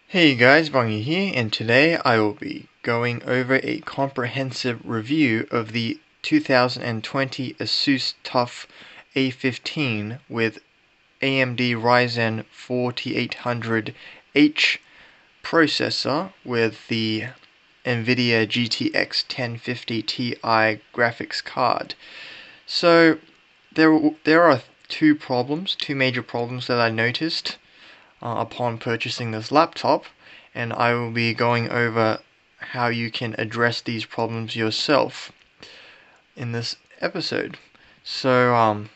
Hey guys, Bungy here, and today I will be going over a comprehensive review of the 2020 ASUS TUF A15 with AMD Ryzen 4800H processor with the NVIDIA GTX 1050 Ti graphics card. So there are two major problems that I noticed upon purchasing this laptop, and I will be going over how you can address these problems yourself in this episode. So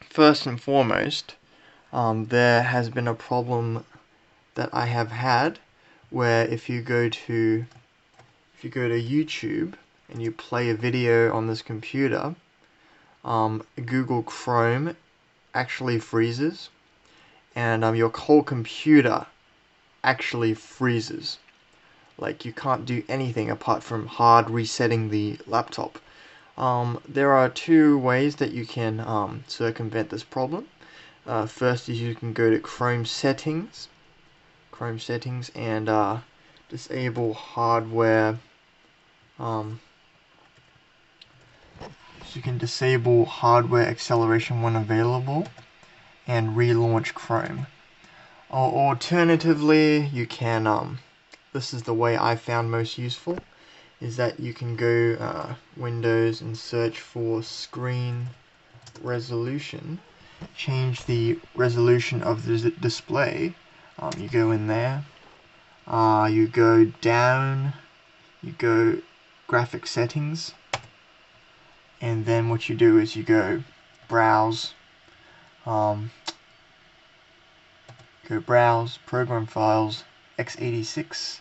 first and foremost, there has been a problem that I have had where if you go to YouTube and you play a video on this computer, Google Chrome actually freezes, and your whole computer actually freezes. Like, you can't do anything apart from hard resetting the laptop. There are two ways that you can circumvent this problem. First is you can go to Chrome settings and disable hardware. So you can disable hardware acceleration when available and relaunch Chrome. Or alternatively, you can, this is the way I found most useful, is that you can go Windows and search for screen resolution, change the resolution of the display. You go in there, you go down, you go graphic settings, and then what you do is you go browse, program files, x86.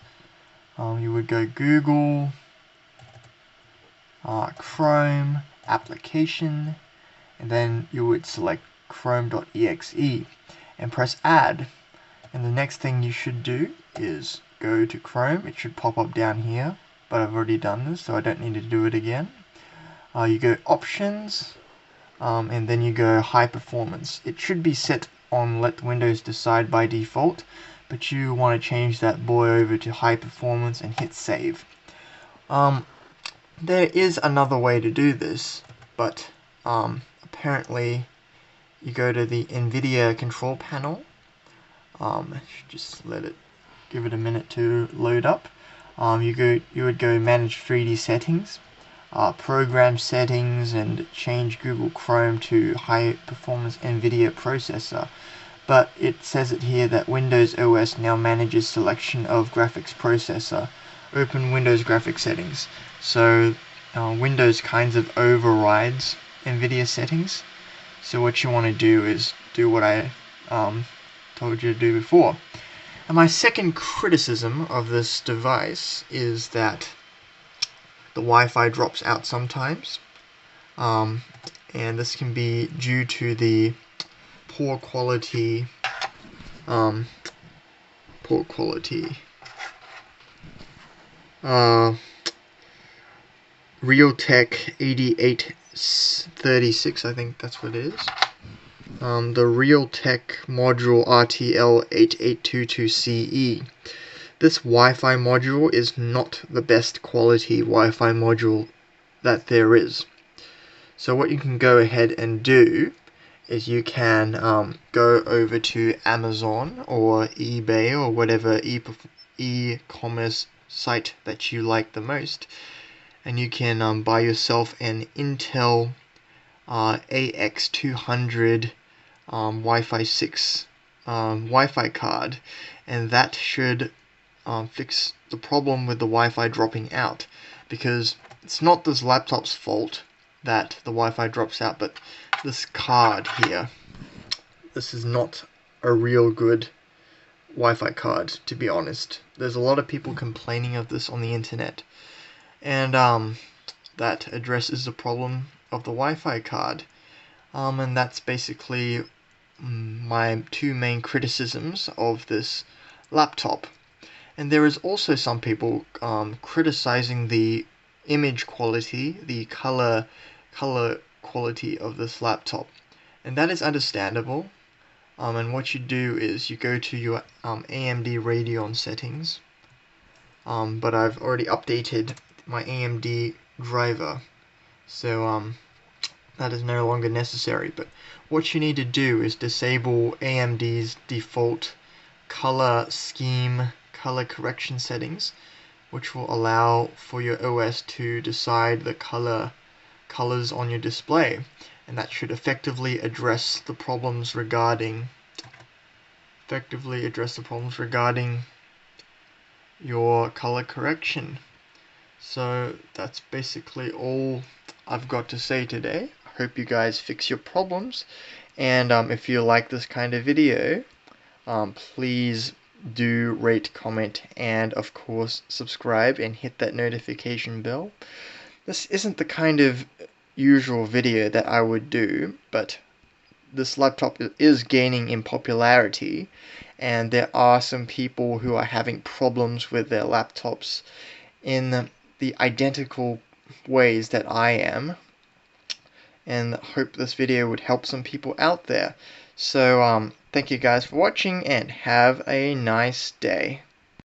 You would go Google, Chrome, application, and then you would select chrome.exe and press add. And the next thing you should do is go to Chrome. It should pop up down here, but I've already done this, so I don't need to do it again. You go options, and then you go high performance. It should be set on let Windows decide by default, but you want to change that boy over to high performance and hit save. There is another way to do this, but apparently you go to the NVIDIA control panel. Just give it a minute to load up. You would go manage 3D settings, program settings, and change Google Chrome to high performance NVIDIA processor. But it says it here that Windows OS now manages selection of graphics processor. Open Windows graphics settings. So Windows kinds of overrides NVIDIA settings. So what you want to do is do what I told you to do before. And my second criticism of this device is that the Wi-Fi drops out sometimes, and this can be due to the poor quality Realtek 8836, I think that's what it is. The Realtek module RTL8822CE. This Wi-Fi module is not the best quality Wi-Fi module that there is. So what you can go ahead and do is you can go over to Amazon or eBay or whatever e-commerce site that you like the most, and you can buy yourself an Intel AX200 Wi-Fi 6 Wi-Fi card, and that should fix the problem with the Wi-Fi dropping out, because it's not this laptop's fault that the Wi-Fi drops out, but this card here. This is not a real good Wi-Fi card, to be honest. There's a lot of people complaining of this on the internet, and that addresses the problem of the Wi-Fi card. And that's basically my two main criticisms of this laptop. And there is also some people criticizing the image quality, the color quality of this laptop, and that is understandable. And what you do is you go to your AMD Radeon settings, but I've already updated my AMD driver, so that is no longer necessary. But what you need to do is disable AMD's default color scheme, color correction settings, which will allow for your OS to decide the colors on your display, and that should effectively address the problems regarding your color correction. So that's basically all I've got to say today. I hope you guys fix your problems, and if you like this kind of video, please do rate, comment, and of course subscribe and hit that notification bell. This isn't the kind of usual video that I would do, but this laptop is gaining in popularity, and there are some people who are having problems with their laptops in the identical ways that I am, and hope this video would help some people out there. So thank you guys for watching, and have a nice day.